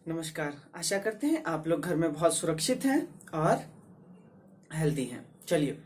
नमस्कार। आशा करते हैं आप लोग घर में बहुत सुरक्षित हैं और हेल्दी हैं। चलिए,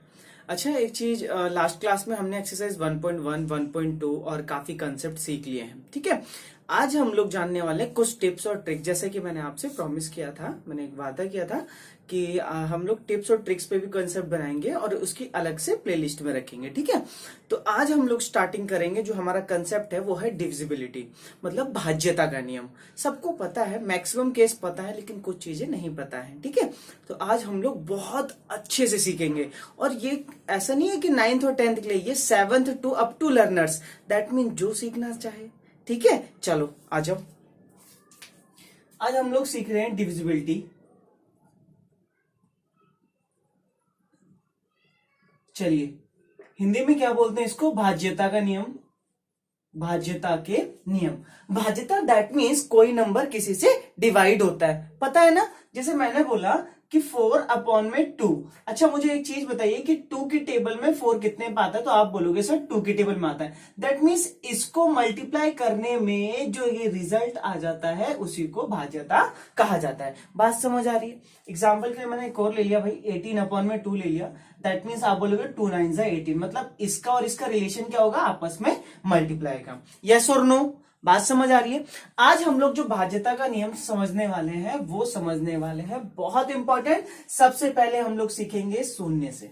अच्छा, एक चीज, लास्ट क्लास में हमने एक्सरसाइज 1.1, 1.2 और काफी कंसेप्ट सीख लिए हैं। ठीक है, आज हम लोग जानने वाले कुछ टिप्स और ट्रिक्स। जैसे कि मैंने आपसे प्रॉमिस किया था, मैंने एक वादा किया था कि हम लोग टिप्स और ट्रिक्स पे भी कंसेप्ट बनाएंगे और उसकी अलग से प्लेलिस्ट में रखेंगे। ठीक है, तो आज हम लोग स्टार्टिंग करेंगे। जो हमारा कंसेप्ट है वो है डिविजिबिलिटी, मतलब भाज्यता का नियम। सबको पता है, मैक्सिमम केस पता है, लेकिन कुछ चीजें नहीं पता है। ठीक है, तो आज हम लोग बहुत अच्छे से सीखेंगे। और ये ऐसा नहीं है कि 9th और 10th के लिए, ये 7th to up to learners, that mean जो सीखना चाहे। ठीक है, चलो आ जाओ। आज हम लोग सीख रहे हैं डिविजिबिलिटी। चलिए, हिंदी में क्या बोलते हैं इसको? भाज्यता का नियम। भाज्यता के नियम। भाज्यता दैट मीन्स कोई नंबर किसी से डिवाइड होता है, पता है ना। जैसे मैंने बोला कि 4/2। अच्छा, मुझे एक चीज बताइए कि 2 की टेबल में 4 कितने में आता है? तो आप बोलोगे सर 2 की टेबल में आता है। दैट मीन्स इसको मल्टीप्लाई करने में जो ये रिजल्ट आ जाता है उसी को भाज्यता कहा जाता है। बात समझ आ रही है? एग्जाम्पल के लिए मैंने एक और ले लिया भाई, 18/2 ले लिया। दैट मीन्स आप बोलोगे 2 9 18, मतलब इसका और इसका रिलेशन क्या होगा? आपस में मल्टीप्लाई का। यस और नो? बात समझ आ रही है? आज हम लोग जो भाज्यता का नियम समझने वाले हैं वो समझने वाले हैं, बहुत इंपॉर्टेंट। सबसे पहले हम लोग सीखेंगे शून्य से।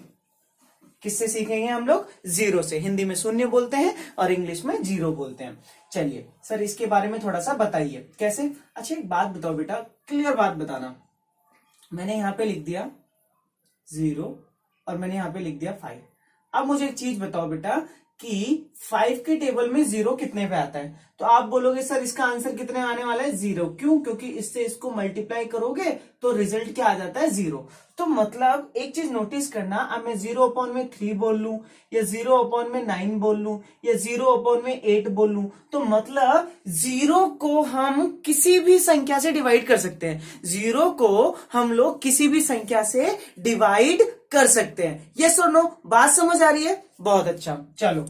किससे सीखेंगे हम लोग? जीरो से। हिंदी में शून्य बोलते हैं और इंग्लिश में जीरो बोलते हैं। चलिए सर, इसके बारे में थोड़ा सा बताइए कैसे। अच्छा, एक बात बताओ बेटा, क्लियर बात बताना। मैंने यहां पे लिख दिया 0 और मैंने यहां पे लिख दिया 5। अब मुझे एक चीज बताओ बेटा कि 5 के टेबल में 0 कितने पे आता है? तो आप बोलोगे सर इसका आंसर कितने आने वाला है? 0। क्यों? क्योंकि इससे इसको मल्टीप्लाई करोगे तो रिजल्ट क्या आ जाता है? 0। तो मतलब एक चीज नोटिस करना, अब मैं 0/3 बोल लूं या 0/9 बोल लूं या 0/8 बोल लूं, तो मतलब 0 को हम किसी भी संख्या से डिवाइड कर सकते हैं। 0 को हम लोग किसी भी संख्या से डिवाइड कर सकते हैं। यस और नो? बात समझ आ रही है? बहुत अच्छा। चलो,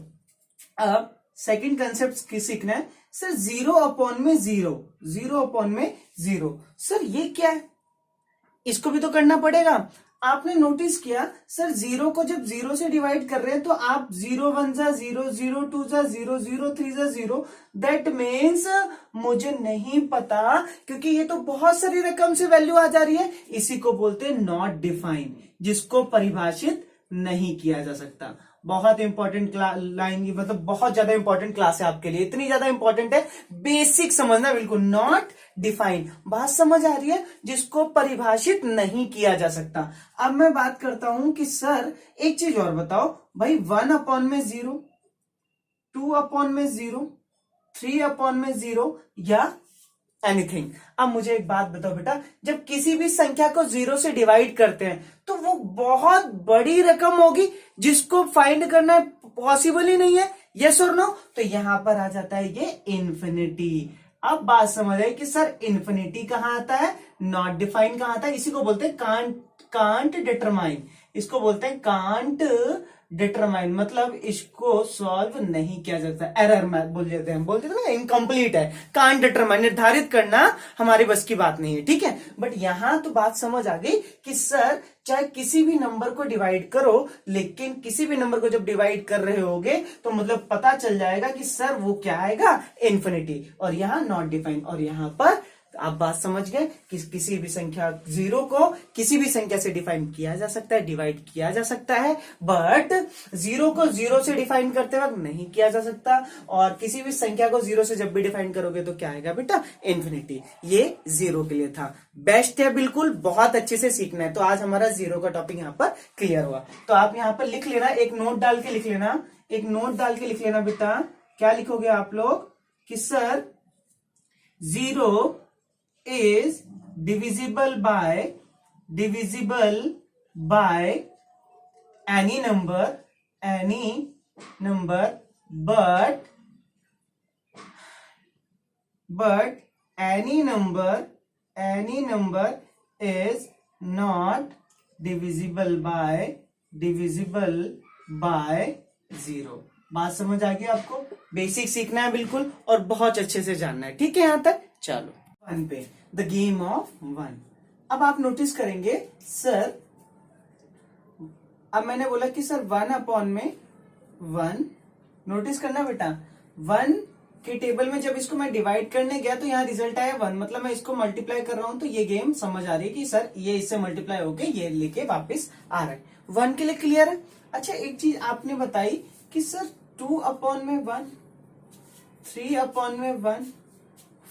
अब सेकंड कंसेप्ट सीखना है। सर 0/0, 0/0, सर ये क्या है? इसको भी तो करना पड़ेगा। आपने नोटिस किया सर, 0 को जब 0 से डिवाइड कर रहे हैं तो आप 0 1 जा 0, 0 2 जा 0, 0 3 जा 0। दैट मीन्स मुझे नहीं पता, क्योंकि ये तो बहुत सारी रकम से वैल्यू आ जा रही है। इसी को बोलते हैं नॉट डिफाइन, जिसको परिभाषित नहीं किया जा सकता। बहुत इंपॉर्टेंट लाइन, मतलब बहुत ज्यादा इंपॉर्टेंट क्लास है आपके लिए। इतनी ज्यादा इंपॉर्टेंट है, बेसिक समझना बिल्कुल। नॉट डिफाइन, बात समझ आ रही है? जिसको परिभाषित नहीं किया जा सकता। अब मैं बात करता हूं कि सर एक चीज और बताओ भाई, 1/0, 2/0, 3/0 या एनीथिंग। अब मुझे एक बात बताओ बेटा, जब किसी भी संख्या को 0 से डिवाइड करते हैं तो वो बहुत बड़ी रकम होगी जिसको फाइंड करना पॉसिबल ही नहीं है। यस और नो? तो यहां पर आ जाता है ये इन्फिनिटी। अब बात समझ आई कि सर इन्फिनिटी कहां आता है, नॉट डिफाइन कहां आता है। इसी को बोलते हैं कांट डिटरमाइन। इसको बोलते हैं कांट डिटरमाइन, मतलब इसको सॉल्व नहीं किया जा सकता। एरर मैथ बोल देते हैं, बोलते थे ना, इनकम्प्लीट है। कांट डिटरमाइन, निर्धारित करना हमारी बस की बात नहीं है। ठीक है, बट यहां तो बात समझ आ गई कि सर चाहे किसी भी नंबर को डिवाइड करो, लेकिन किसी भी नंबर को जब डिवाइड कर रहे होगे तो मतलब पता चल जाएगा कि सर वो क्या आएगा? इन्फिनिटी। और यहां नॉट डिफाइन। और यहां पर आप बात समझ गए कि किसी भी संख्या 0 को किसी भी संख्या से डिफाइन किया जा सकता है, डिवाइड किया जा सकता है, बट 0 को 0 से डिफाइन करते वक्त नहीं किया जा सकता। और किसी भी संख्या को 0 से जब भी डिफाइन करोगे तो क्या आएगा बेटा? इन्फिनिटी। ये 0 के लिए था। बेस्ट है, बिल्कुल बहुत अच्छे से सीखना है। तो आज हमारा 0 का टॉपिक यहाँ पर क्लियर हुआ। तो आप यहाँ पर लिख लेना, एक नोट डाल के लिख लेना, एक नोट डाल के लिख लेना बेटा। क्या लिखोगे आप लोग कि sir 0 is divisible by any number, but any number is not divisible by 0। बात समझ आ गई आपको? बेसिक सीखना है बिल्कुल और बहुत अच्छे से जानना है, ठीक है यहां तक? चलो 1 पे, द गेम ऑफ 1। अब आप नोटिस करेंगे सर, अब मैंने बोला कि सर 1 अपॉन में 1, नोटिस करना बेटा, 1 के टेबल में जब इसको मैं डिवाइड करने गया तो यहाँ रिजल्ट आया 1, मतलब मैं इसको मल्टीप्लाई कर रहा हूं तो ये गेम समझ आ रही है कि सर ये इससे मल्टीप्लाई होके ये लेके वापस आ रहा है। 1 के लिए क्लियर है? अच्छा एक चीज आपने बताई कि सर 2 अपॉन में 1, 3 अपॉन में 1,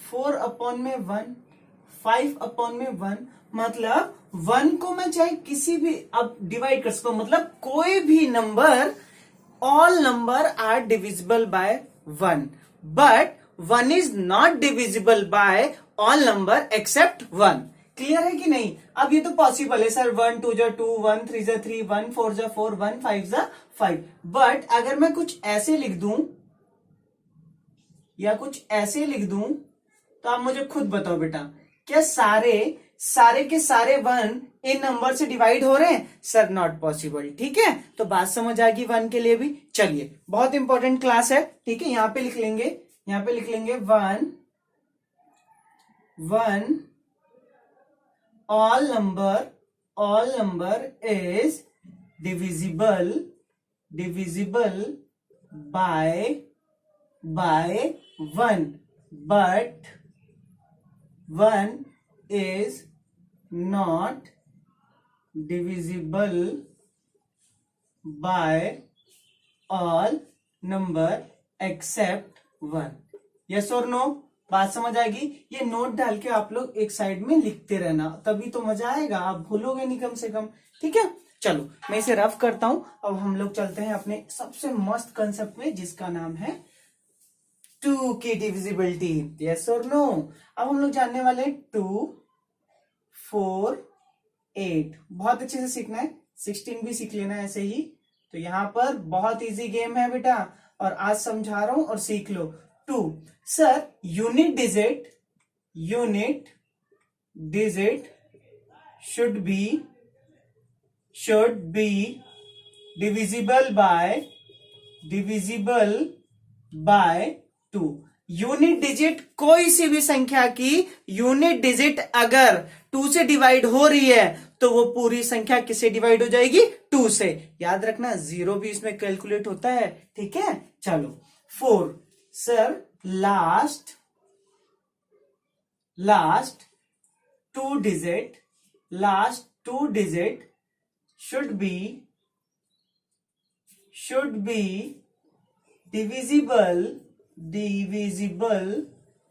4 अपॉन में 1, 5 अपॉन में 1, मतलब 1 को मैं चाहे किसी भी अब डिवाइड कर सकता हूं, मतलब कोई भी number, all number are divisible by 1, but 1 is not divisible by all number except 1। Clear है कि नहीं? अब ये तो पॉसिबल है सर, 1 2 जा 2, 1 3 जा 3, 1 4 जा 4, 1 5 जा 5, बट अगर मैं कुछ ऐसे लिख दूं या कुछ ऐसे लिख दूं तो आप मुझे खुद बताओ बेटा, क्या सारे के सारे 1 इन नंबर से डिवाइड हो रहे हैं? सर नॉट पॉसिबल, ठीक है? तो बात समझ आ गई 1 के लिए भी। चलिए बहुत इंपॉर्टेंट क्लास है, ठीक है? यहां पे लिख लेंगे 1 all number is divisible by 1, but 1 is not divisible by all number except 1। Yes और नो? बात समझ आएगी? ये नोट डाल के आप लोग एक साइड में लिखते रहना, तभी तो मजा आएगा, आप भूलोगे नहीं कम से कम, ठीक है? चलो मैं इसे रफ करता हूं। अब हम लोग चलते हैं अपने सबसे मस्त कंसेप्ट में जिसका नाम है 2 की डिविजिबिलिटी। यस और नो? अब हम लोग जानने वाले हैं 2 4 8। बहुत अच्छे से सीखना है, 16 भी सीख लेना है ऐसे ही। तो यहां पर बहुत इजी गेम है बेटा, और आज समझा रहा हूं और सीख लो। 2 sir unit digit should be divisible by 2। Unit digit, कोई सी भी संख्या की यूनिट डिजिट अगर 2 से डिवाइड हो रही है तो वो पूरी संख्या किससे डिवाइड हो जाएगी? 2 से। याद रखना 0 भी इसमें कैलकुलेट होता है, ठीक है? चलो 4 sir last 2 digit should be divisible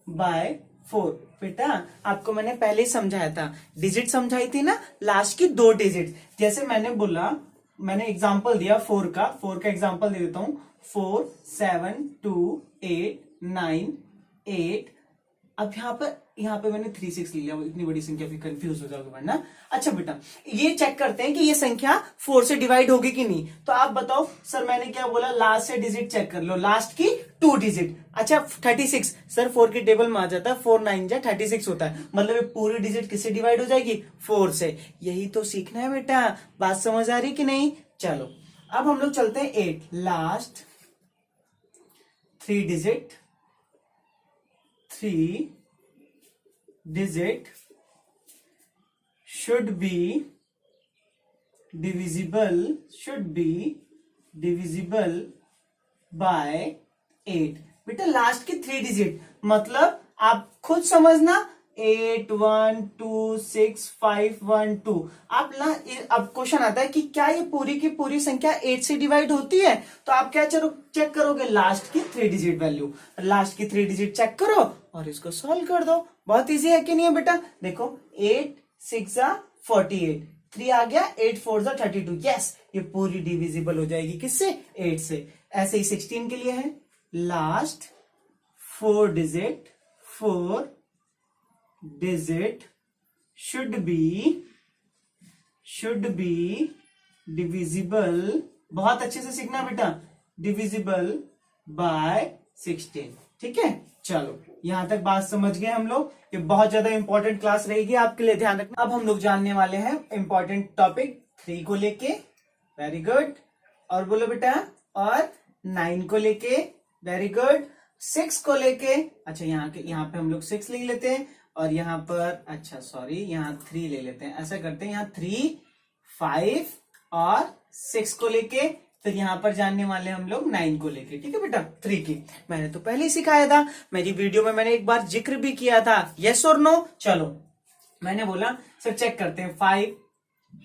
by 4। बेटा आपको मैंने पहले ही समझाया था, डिजिट समझाई थी ना, लास्ट की 2 डिजिट। जैसे मैंने एग्जांपल दिया 4 का एग्जांपल दे देता हूं। 4 7 2 8 9 8। अब यहाँ पे मैंने 3 6 लिया, इतनी बड़ी संख्या भी कंफ्यूज हो जाओगे वरना। अच्छा बेटा ये चेक करते हैं कि ये संख्या 4 से डिवाइड होगी कि नहीं। तो आप बताओ सर, मैंने क्या बोला, लास्ट से डिजिट चेक कर लो, लास्ट की 2 डिजिट। अच्छा 36 सर 4 के टेबल में आ जाता है, 4 9 जा 36 होता है, मतलब ये पूरी डिजिट किससे डिवाइड हो जाएगी? 4 से। यही तो सीखना है बेटा, बात समझ आ रही कि नहीं? चलो अब हम लोग चलते हैं 8। Last 3 digit should be divisible by 8। बेटा लास्ट की 3 डिजिट मतलब आप खुद समझना, 8 1 2 6 5 1 2। आप ना अब क्वेश्चन आता है कि क्या ये पूरी की पूरी संख्या 8 से डिवाइड होती है? तो आप क्या चेक करोगे? लास्ट की 3 डिजिट वैल्यू, लास्ट की 3 डिजिट चेक करो और इसको सॉल्व कर दो। बहुत इजी है कि नहीं है बेटा? देखो 8 6 जा 48, 3 आ गया, 8 4 जा 32। यस, ये पूरी डिविजिबल हो जाएगी किससे? 8 से। ऐसे ही 16 के लिए है, last 4 digit should be divisible, बहुत अच्छे से सीखना बेटा, divisible by 16। ठीक है? चलो यहां तक बात समझ गए हम लोग। ये बहुत ज्यादा इंपॉर्टेंट क्लास रहेगी आपके लिए, ध्यान रखना। अब हम लोग जानने वाले हैं इंपॉर्टेंट टॉपिक 3 को लेके। Very good. और बोलो बेटा, और 9 को लेके, वेरी गुड, 6 को लेके, अच्छा यहाँ पे हम लोग 6 लिख लेते हैं, और यहाँ पर अच्छा सॉरी यहाँ 3 ले लेते हैं, ऐसा करते हैं, यहाँ 3, 5 और 6 को लेके, फिर यहाँ पर जानने वाले हम लोग 9 को लेके, ठीक है बेटा, 3 की मैंने तो पहले ही सिखाया था, मेरी वीडियो में मैंने एक बार जिक्र भी किया था, यस और नो। चलो मैंने बोला सर चेक करते हैं, 5,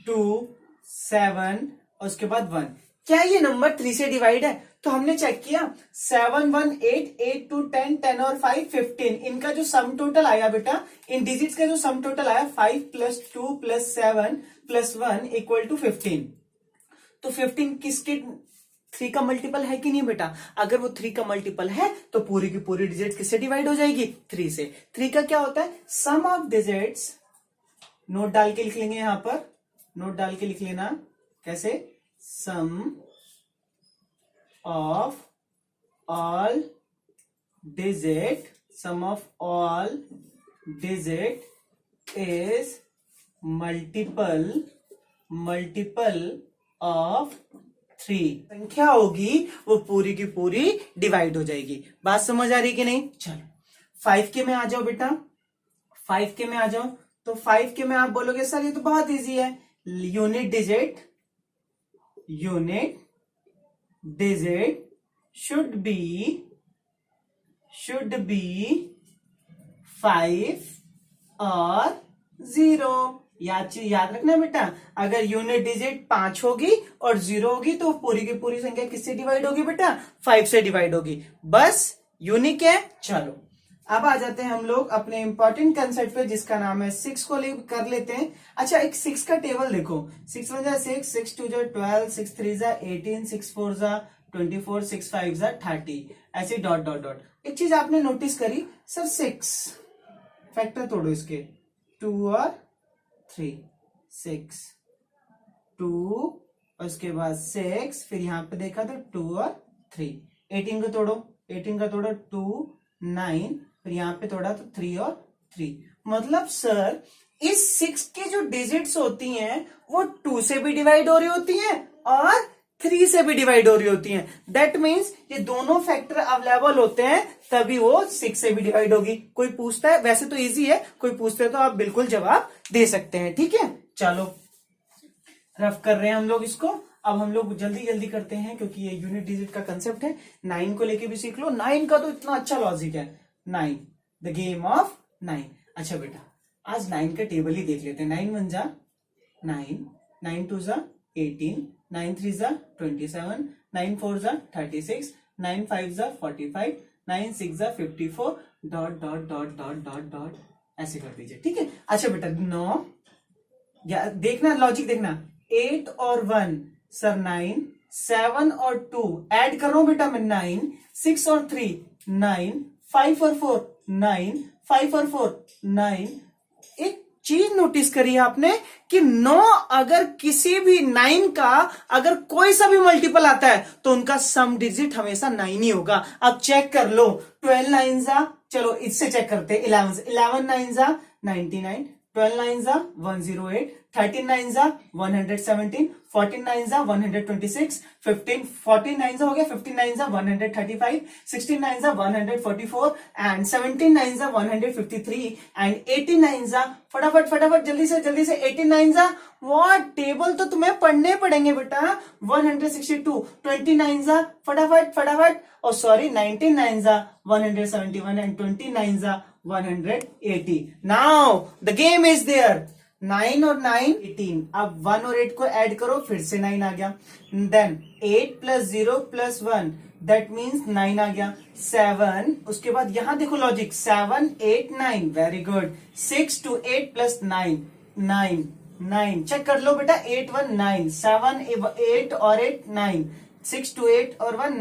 2, 7 और उसके बाद 1, क्या ये नंबर 3 से डिवाइड है? तो हमने चेक किया, 7, 1, 8, 8, 2, 10, 10 और 5, 15, इनका जो सम टोटल आया बेटा, इन डिजिट्स का जो सम टोटल आया 5 + 2 + 7 + 1 = 15। तो 15 किसके 3 का मल्टीपल है कि नहीं बेटा? अगर वो 3 का मल्टीपल है तो पूरी की पूरी डिजिट किससे डिवाइड हो जाएगी? 3 से। 3 का क्या होता है? सम ऑफ डिजिट्स, नोट डाल के लिख लेंगे, यहां पर नोट डाल के लिख लेना, कैसे? Sum of all digit, sum of all digit is multiple of 3। संख्या होगी वो पूरी की पूरी डिवाइड हो जाएगी। बात समझ आ रही कि नहीं? चलो 5 के में आ जाओ बेटा, 5 के में आ जाओ। तो 5 के में आप बोलोगे सर ये तो बहुत इजी है, यूनिट डिजिट शुड बी 5 और 0। याद रखना बेटा, अगर यूनिट डिजिट 5 होगी और 0 होगी तो पूरी की पूरी संख्या किससे डिवाइड होगी बेटा? 5 से डिवाइड होगी। बस यूनिक है। चलो अब आ जाते हैं हम लोग अपने इंपॉर्टेंट कंसेप्ट पे, जिसका नाम है 6 को कर लेते हैं। अच्छा एक 6 का टेबल देखो, 6 1 जा 6, 6 2 जा 12, 6 3 जा 18, 6 4 जा 24, 6 5 जा 30, ऐसे डॉट डॉट डॉट। एक चीज आपने नोटिस करी सर, 6 फैक्टर तोड़ो इसके, 2 और 3, 6 2 और उसके बाद 6, फिर यहां पे देखा तो 2 और 3। 18 को तोड़ो, 18 का तोड़ो 2, 9, फिर यहां पे तोड़ा तो 3 और 3। मतलब सर इस 6 की जो डिजिट्स होती हैं वो 2 से भी डिवाइड हो रही होती हैं और 3 से भी डिवाइड हो रही होती हैं। दैट मीन्स ये दोनों फैक्टर अवेलेबल होते हैं तभी वो 6 से भी डिवाइड होगी। कोई पूछता है, वैसे तो इजी है, कोई पूछता है तो आप बिल्कुल जवाब दे सकते हैं, ठीक है। चलो रफ कर रहे हैं हम लोग इसको। अब हम लोग जल्दी जल्दी करते हैं क्योंकि ये यूनिट डिजिट का कंसेप्ट है। 9 को लेके भी सीख लो, 9 का तो इतना अच्छा लॉजिक है। 9 द गेम ऑफ 9। अच्छा बेटा आज 9 का टेबल ही देख लेते हैं। 9 1 जा 9, 9 2 जा 18, 9 3 जा 27, 9 4 जा 36, 9 5 जा 45, 9 6 जा 54, dot dot dot dot dot dot ऐसे कर दीजिए, ठीक है। अच्छा बेटा 9, या देखना लॉजिक देखना, 8 और 1 सर 9, 7 और 2 ऐड कर रहा हूं बेटा मैं 9, 6 और 3 9, 5 और 4 9, 5 और 4 9। एक चीज नोटिस करी आपने कि 9 अगर किसी भी 9 का अगर कोई सा भी मल्टीपल आता है तो उनका सम डिजिट हमेशा 9 ही होगा। अब चेक कर लो, 12 9 जा, चलो इससे चेक करते हैं, 11 9 जा 99, 12 9 जा 108, 13 9 जा 117, 14 9 जा 126, 15 14 9 जा हो गया, 15 9 जा 135, 16 9 जा 144 एंड 17 9 जा 153 एंड 18 9 जा, फटाफट जल्दी से 18 9 जा, वो टेबल तो तुम्हें पढ़ने पड़ेंगे बेटा, 162, 29 जा फटाफट और सॉरी 19 9 जा 171 एंड 29 जा 180। Now the game is there, 9 और 9 18। अब 1 और 8 को ऐड करो, फिर से 9 आ गया। देन 8 + 0 + 1 दैट मीन्स 9 आ गया। 7 उसके बाद यहां देखो logic, 7 8 9 very good. 6 to 8 + 9 9 check कर लो बेटा, 8 1 9, 7 8 और 8 9, 6 to 8 और 1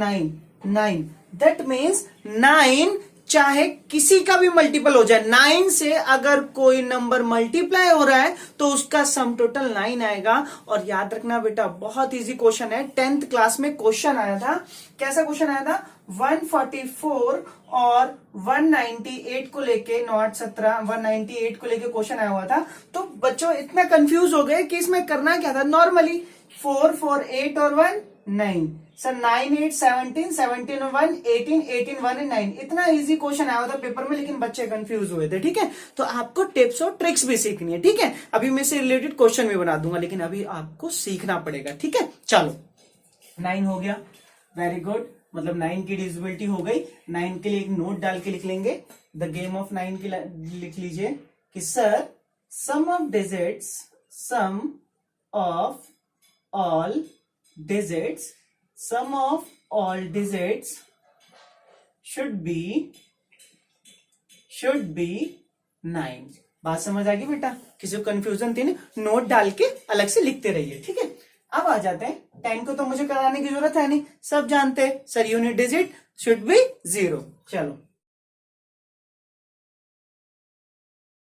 9 दैट मीन्स 9 चाहे किसी का भी मल्टीपल हो जाए, 9 से अगर कोई नंबर मल्टीप्लाई हो रहा है तो उसका सम टोटल 9 आएगा। और याद रखना बेटा बहुत इजी क्वेश्चन है, 10th क्लास में क्वेश्चन आया था। कैसा क्वेश्चन आया था? 144 और 198 को लेके, 198 को लेके क्वेश्चन आया हुआ था। तो बच्चों इतना कंफ्यूज हो गए कि इसमें करना क्या था। नॉर्मली 4 4 8 और 1 9, सर 9 8 17 17 1 18 18 1 एंड 9, इतना इजी क्वेश्चन आया था पेपर में, लेकिन बच्चे कंफ्यूज हुए थे। ठीक है, तो आपको टिप्स और ट्रिक्स भी सीखनी है। ठीक है, अभी मैं से रिलेटेड क्वेश्चन भी बना दूंगा, लेकिन अभी आपको सीखना पड़ेगा। ठीक है, चलो 9 हो गया, वेरी गुड, मतलब 9 की डिविजिबिलिटी हो गई। 9 के लिए एक नोट डाल के लिख लेंगे, द गेम ऑफ 9 की लिख लीजिए कि sir sum of digits, sum of all digits, sum of all digits should be 9। बात समझ आ गई बेटा? किसी को कंफ्यूजन थी ना, नोट डाल के अलग से लिखते रहिए। ठीक है, अब आ जाते हैं 10 को, तो मुझे कराने की जरूरत है नहीं, सब जानते हैं sir unit digit should be 0। चलो